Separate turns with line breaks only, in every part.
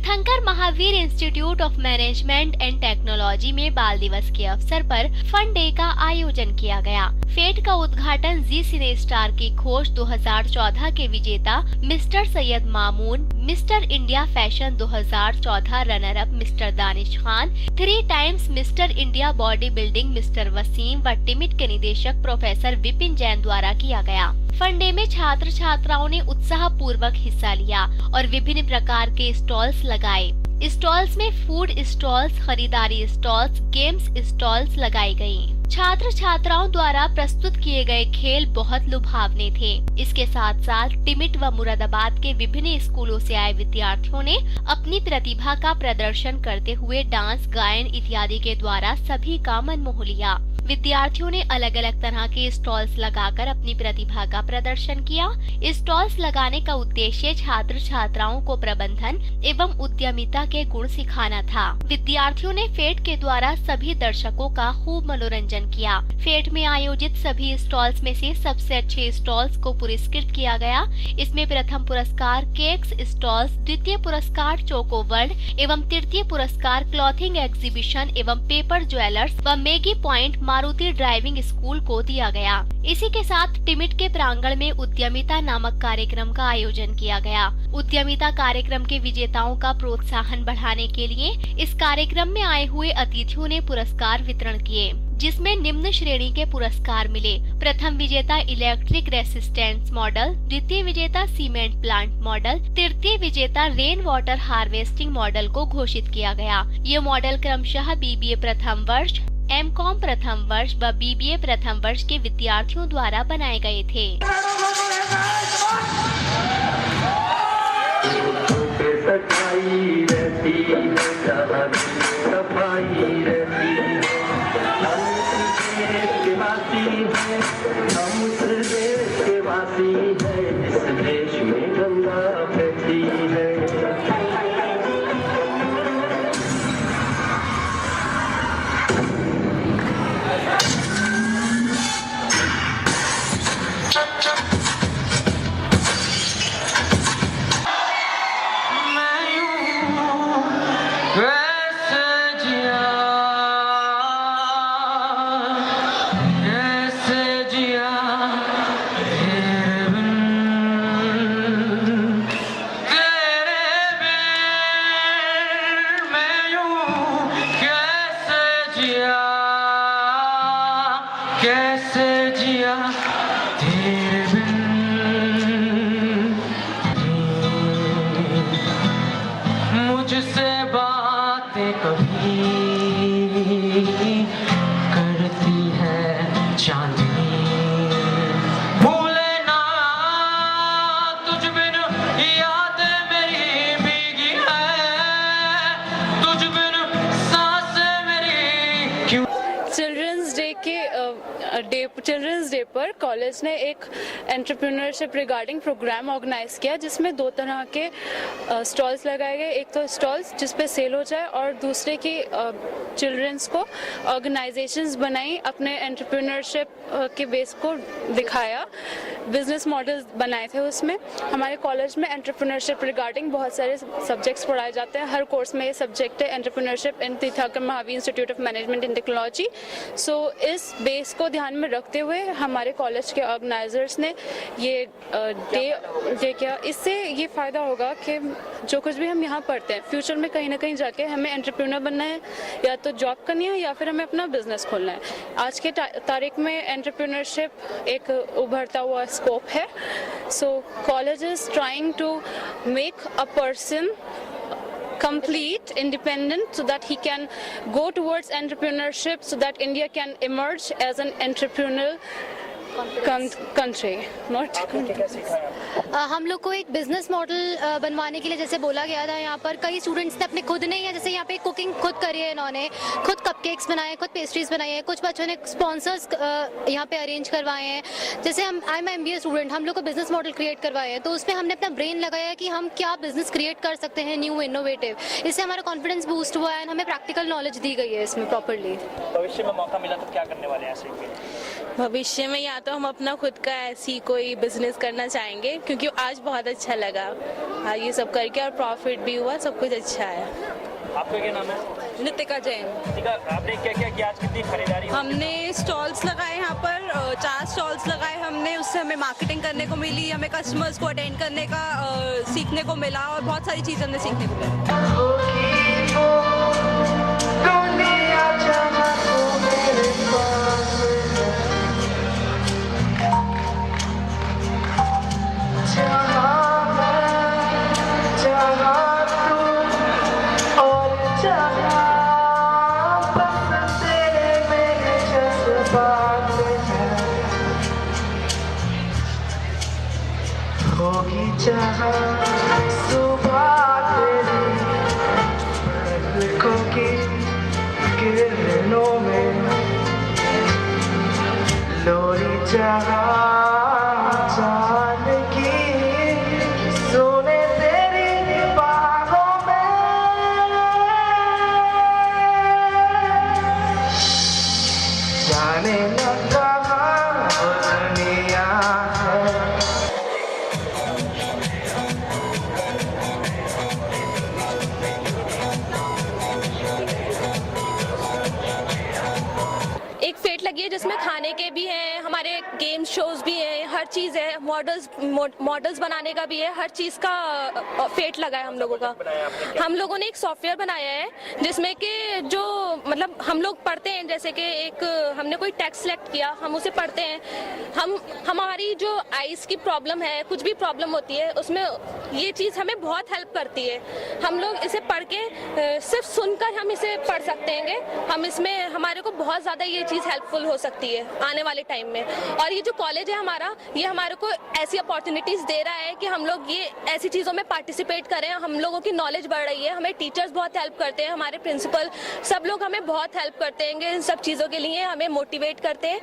तीर्थंकर Mahavir institute of management and technology में बाल दिवस के अवसर पर फन डे का आयोजन किया गया। फेट का उद्घाटन जी सिने स्टार की खोज 2014 के विजेता mister Syed Mamoon, Mister India fashion 2014 runner up mister Danish Khan, 3 times Mister India body building mister Waseem व टिमिट के निदेशक प्रोफेसर विपिन जैन द्वारा किया गया। फन डे में छात्र छात्राओं ने उत्साह पूर्वक हिस्सा लिया और विभिन्न प्रकार के स्टॉल्स लगाए। स्टॉल्स में फूड स्टॉल्स, खरीदारी स्टॉल्स, गेम्स स्टॉल्स लगाई गयी। छात्र छात्राओं द्वारा प्रस्तुत किए गए खेल बहुत लुभावने थे। इसके साथ साथ टिमिट व मुरादाबाद के विभिन्न स्कूलों से आए विद्यार्थियों ने अपनी प्रतिभा का प्रदर्शन करते हुए डांस, गायन इत्यादि के द्वारा सभी का मन मोह लिया। विद्यार्थियों ने अलग अलग तरह के स्टॉल्स लगाकर अपनी प्रतिभा का प्रदर्शन किया। स्टॉल्स लगाने का उद्देश्य छात्र छात्राओं को प्रबंधन एवं उद्यमिता के गुण सिखाना था। विद्यार्थियों ने फेट के द्वारा सभी दर्शकों का खूब मनोरंजन किया। फेट में आयोजित सभी स्टॉल्स में से सबसे अच्छे स्टॉल्स को पुरस्कृत किया गया। इसमें प्रथम पुरस्कार केक्स स्टॉल्स, द्वितीय पुरस्कार चोको वर्ल्ड एवं तृतीय पुरस्कार क्लॉथिंग एग्जीबिशन एवं पेपर ज्वेलर्स व Maggi point Maruti driving school को दिया गया। इसी के साथ टिमिट के प्रांगण में उद्यमिता नामक कार्यक्रम का आयोजन किया गया। उद्यमिता कार्यक्रम के विजेताओं का प्रोत्साहन बढ़ाने के लिए इस कार्यक्रम में आए हुए अतिथियों ने पुरस्कार वितरण किए, जिसमें निम्न श्रेणी के पुरस्कार मिले। प्रथम विजेता इलेक्ट्रिक रेसिस्टेंस मॉडल, द्वितीय विजेता सीमेंट प्लांट मॉडल, तृतीय विजेता रेन वाटर हार्वेस्टिंग मॉडल को घोषित किया गया। ये मॉडल क्रमशः बीबीए प्रथम वर्ष, एमकॉम प्रथम वर्ष व बीबीए प्रथम वर्ष के विद्यार्थियों द्वारा बनाए गए थे।
कैसे जिया तेरे बिन, मुझसे बातें कभी करती है चांदनी, भूले ना तुझ बिन याद मेरी भीगी है, तुझ बिन सांसें मेरी क्यों।
चिल्ड्रंस डे पर कॉलेज ने एक एंटरप्रेन्योरशिप रिगार्डिंग प्रोग्राम ऑर्गेनाइज किया, जिसमें 2 तरह के स्टॉल्स लगाए गए। एक तो स्टॉल्स जिस पे सेल हो जाए और दूसरे की चिल्ड्रंस को ऑर्गेनाइजेशंस बनाई, अपने एंटरप्रेन्योरशिप के बेस को दिखाया, बिजनेस मॉडल्स बनाए थे। उसमें हमारे कॉलेज में एंटरप्रेन्योरशिप रिगार्डिंग बहुत सारे सब्जेक्ट्स पढ़ाए जाते हैं। हर कोर्स में ये सब्जेक्ट है entrepreneurship in Tirthankar Mahavir institute of management and technology. So इस बेस को ध्यान में रखते हुए हमारे कॉलेज के ऑर्गेनाइजर्स ने ये डे किया। इससे ये फ़ायदा होगा कि जो कुछ भी हम यहाँ पढ़ते हैं, फ्यूचर में कहीं ना कहीं जाके हमें एंटरप्रेन्योर बनना है, या तो जॉब करनी है या फिर हमें अपना बिजनेस खोलना है। आज के तारीख में एंटरप्रेन्योरशिप एक उभरता हुआ स्कोप है। So college is trying to make a person complete, independent, so that he can go towards entrepreneurship, so that India can emerge as an entrepreneurial country.
हम लोग को एक बिजनेस मॉडल बनवाने के लिए जैसे बोला गया था, यहाँ पर कई स्टूडेंट्स ने अपने खुद नहीं है, जैसे यहाँ पे कुकिंग खुद करी है, इन्होंने खुद कपकेक्स बनाए, खुद पेस्ट्रीज बनाई है। कुछ बच्चों ने स्पॉन्सर्स यहाँ पे अरेंज करवाए हैं। जैसे आई एम MBA स्टूडेंट, हम लोग को बिजनेस मॉडल क्रिएट करवाए हैं, तो उसमें हमने अपना ब्रेन लगाया कि हम क्या बिजनेस क्रिएट कर सकते हैं न्यू इनोवेटिव। इससे हमारा कॉन्फिडेंस बूस्ट हुआ है, हमें प्रैक्टिकल नॉलेज दी गई है इसमें प्रॉपरली।
भविष्य में मौका मिला तो क्या करने वाले हैं? भविष्य में या तो हम अपना खुद का ऐसी कोई बिजनेस करना चाहेंगे, क्योंकि आज बहुत अच्छा लगा हाँ ये सब करके, और प्रॉफिट भी हुआ, सब कुछ अच्छा है।
आपका क्या नाम है?
नितिका जैन।
नितिका, आपने क्या क्या किया आज, कितनी खरीदारी हुई?
हमने स्टॉल्स लगाए यहाँ पर, 4 स्टॉल्स लगाए हमने, उससे हमें मार्केटिंग करने को मिली, हमें कस्टमर्स को अटेंड करने का सीखने को मिला, और बहुत सारी चीज़ें हमें सीखने को मिली।
होगी जहाँ सुबह तेरी पलकों की किरणों में, लोरी जहाँ चांद की सोने तेरी बाहों में, जाने न कहाँ वो दुनिया है।
एक फेट लगी है जिसमें खाने के भी हैं, हमारे गेम शोज भी हैं, हर चीज़ है, मॉडल्स बनाने का भी है, हर चीज़ का फेट लगा है हम लोगों का। हम लोगों ने एक सॉफ्टवेयर बनाया है जिसमें कि जो मतलब हम लोग पढ़ते हैं, जैसे कि एक हमने कोई टेक्स्ट सेलेक्ट किया, हम उसे पढ़ते हैं, हमारी जो आइज़ की प्रॉब्लम है, कुछ भी प्रॉब्लम होती है, उसमें ये चीज़ हमें बहुत हेल्प करती है। हम लोग इसे पढ़ के सिर्फ सुनकर हम इसे पढ़ सकते हैं, हम इसमें हमारे को बहुत ज़्यादा ये चीज़ हेल्पफुल हो सकती है आने वाले टाइम में। और ये जो कॉलेज है हमारा, ये हमारे को ऐसी अपॉर्चुनिटीज़ दे रहा है कि हम लोग ये ऐसी चीज़ों में पार्टिसिपेट करें, हम लोगों की नॉलेज बढ़ रही है, हमें टीचर्स बहुत हेल्प करते हैं, हमारे प्रिंसिपल सब लोग हमें बहुत हेल्प करते हैं इन सब चीज़ों के लिए, हमें मोटिवेट करते हैं।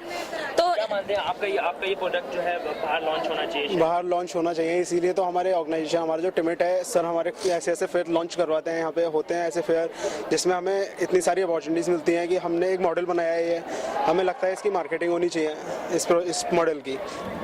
तो
क्या मानते हैं आपका ये प्रोडक्ट जो है बाहर लॉन्च होना चाहिए?
बाहर लॉन्च होना चाहिए, इसीलिए तो हमारे ऑर्गेनाइजेशन, हमारा जो टिमिट है सर, हमारे ऐसे ऐसे फेयर लॉन्च करवाते हैं, यहाँ पे होते हैं ऐसे फेयर जिसमें हमें इतनी सारी अपॉर्चुनिटीज़ मिलती हैं कि हमने एक मॉडल बनाया है, ये हमें लगता है इसकी मार्केटिंग होनी चाहिए इस मॉडल की।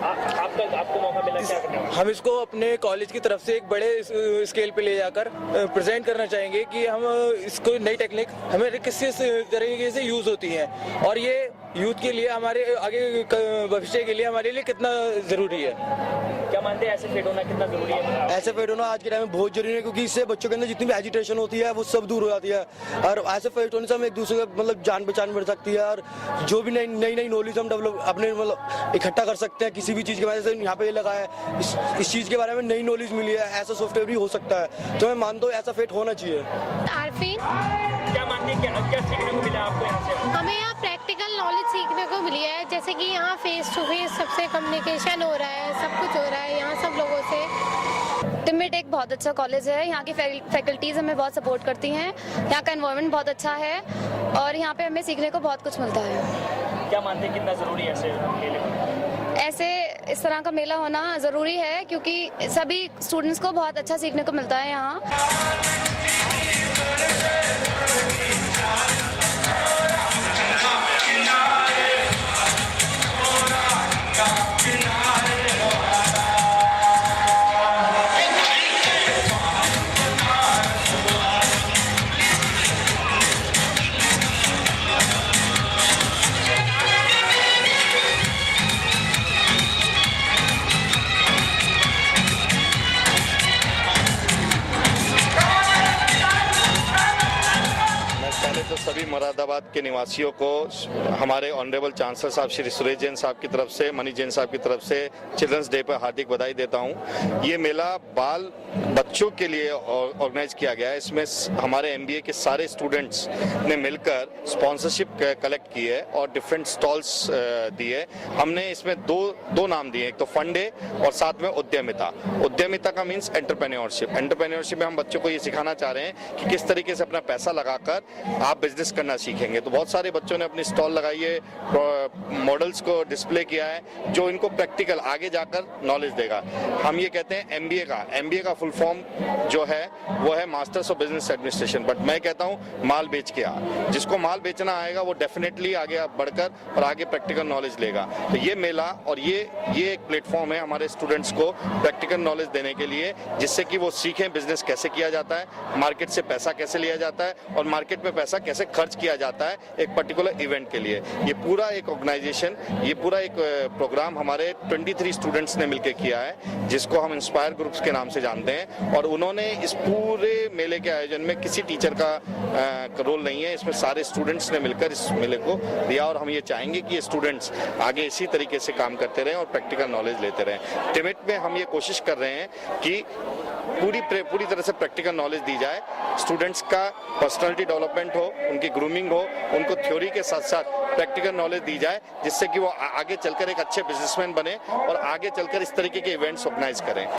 आपको मौका मिला क्या करने का?
हम इसको अपने कॉलेज की तरफ से एक बड़े स्केल पे ले जाकर प्रेजेंट करना चाहेंगे कि हम इसको नई टेक्निक हमें किस तरीके से यूज़ होती है, और ये यूथ के लिए, हमारे आगे भविष्य के लिए हमारे लिए कितना ज़रूरी है।
क्या मानते हैं ऐसे फेट होना कितना जरूरी है?
ऐसे फेट होना आज के टाइम में बहुत जरूरी है, क्योंकि इससे बच्चों के अंदर जितनी भी एजिटेशन होती है वो सब दूर हो जाती है, और ऐसे फेट होने से हम एक दूसरे का मतलब जान पहचान बढ़ सकती है, और जो भी नई नॉलेज हम डेवलप अपने मतलब इकट्ठा कर सकते हैं किसी भी चीज़ के बारे में। यहाँ पे ये लगा है इस चीज़ के बारे में नई नॉलेज मिली है, ऐसा सॉफ्टवेयर भी हो सकता है, तो मैं मानता हूँ ऐसा फेट होना चाहिए।
क्या मानते हैं, क्या सीखने को मिला आपको यहाँ से?
हमें यहाँ प्रैक्टिकल नॉलेज सीखने को मिली है, जैसे कि यहाँ फेस टू फेस सबसे कम्युनिकेशन हो रहा है, सब कुछ हो रहा है यहाँ सब लोगों से।
टिमिट एक बहुत अच्छा कॉलेज है, यहाँ की फैकल्टीज़ हमें बहुत सपोर्ट करती हैं, यहाँ का एनवायरनमेंट बहुत अच्छा है, और यहाँ पे हमें सीखने को बहुत कुछ मिलता है।
क्या मानते हैं कितना जरूरी है ऐसे मेले?
ऐसे इस तरह का मेला होना ज़रूरी है, क्योंकि सभी स्टूडेंट्स को बहुत अच्छा सीखने को मिलता है यहाँ।
तो सभी मुरादाबाद के निवासियों को हमारे ऑनरेबल चांसलर साहब श्री सुरेश जैन साहब की तरफ से, मनीष जैन साहब की तरफ से चिल्ड्रंस डे पर हार्दिक बधाई देता हूं। ये मेला बाल बच्चों के लिए ऑर्गेनाइज किया गया है। इसमें हमारे एमबीए के सारे स्टूडेंट्स ने मिलकर स्पॉन्सरशिप कलेक्ट की है और डिफरेंट स्टॉल्स दिए। हमने इसमें दो नाम दिए, एक तो फन डे और साथ में उद्यमिता। उद्यमिता का मीन्स एंटरप्रेन्योरशिप में हम बच्चों को ये सिखाना चाह रहे हैं कि किस तरीके से अपना पैसा लगाकर आप बिजनेस करना सीखें। सीखेंगे। तो बहुत सारे बच्चों ने अपनी स्टॉल लगाई है, मॉडल्स को डिस्प्ले किया है जो इनको प्रैक्टिकल आगे जाकर नॉलेज देगा। हम ये कहते हैं एमबीए का फुल फॉर्म जो है वो है masters of business administration, but मैं कहता हूँ माल बेच के आ। जिसको माल बेचना आएगा वो डेफिनेटली आगे बढ़कर और आगे प्रैक्टिकल नॉलेज लेगा। तो ये मेला और ये एक प्लेटफॉर्म है हमारे स्टूडेंट्स को प्रैक्टिकल नॉलेज देने के लिए, जिससे कि वो सीखें बिजनेस कैसे किया जाता है, मार्केट से पैसा कैसे लिया जाता है और मार्केट में पैसा कैसे खर्च किया जाता है एक पर्टिकुलर इवेंट के लिए। ये पूरा एक ऑर्गेनाइजेशन, ये पूरा एक प्रोग्राम हमारे 23 स्टूडेंट्स ने मिलकर किया है, जिसको हम इंस्पायर ग्रुप्स के नाम से जानते हैं। और उन्होंने इस पूरे मेले के आयोजन में किसी टीचर का रोल नहीं है, इसमें सारे स्टूडेंट्स ने मिलकर इस मेले को दिया। और हम ये चाहेंगे कि ये स्टूडेंट्स आगे इसी तरीके से काम करते रहें और प्रैक्टिकल नॉलेज लेते रहें। टिमिट में हम ये कोशिश कर रहे हैं कि पूरी तरह से प्रैक्टिकल नॉलेज दी जाए, स्टूडेंट्स का पर्सनालिटी डेवलपमेंट हो, उनकी ग्रूमिंग हो, उनको थ्योरी के साथ साथ प्रैक्टिकल नॉलेज दी जाए, जिससे कि वो आगे चलकर एक अच्छे बिजनेसमैन बने और आगे चलकर इस तरीके के इवेंट्स ऑर्गेनाइज करें।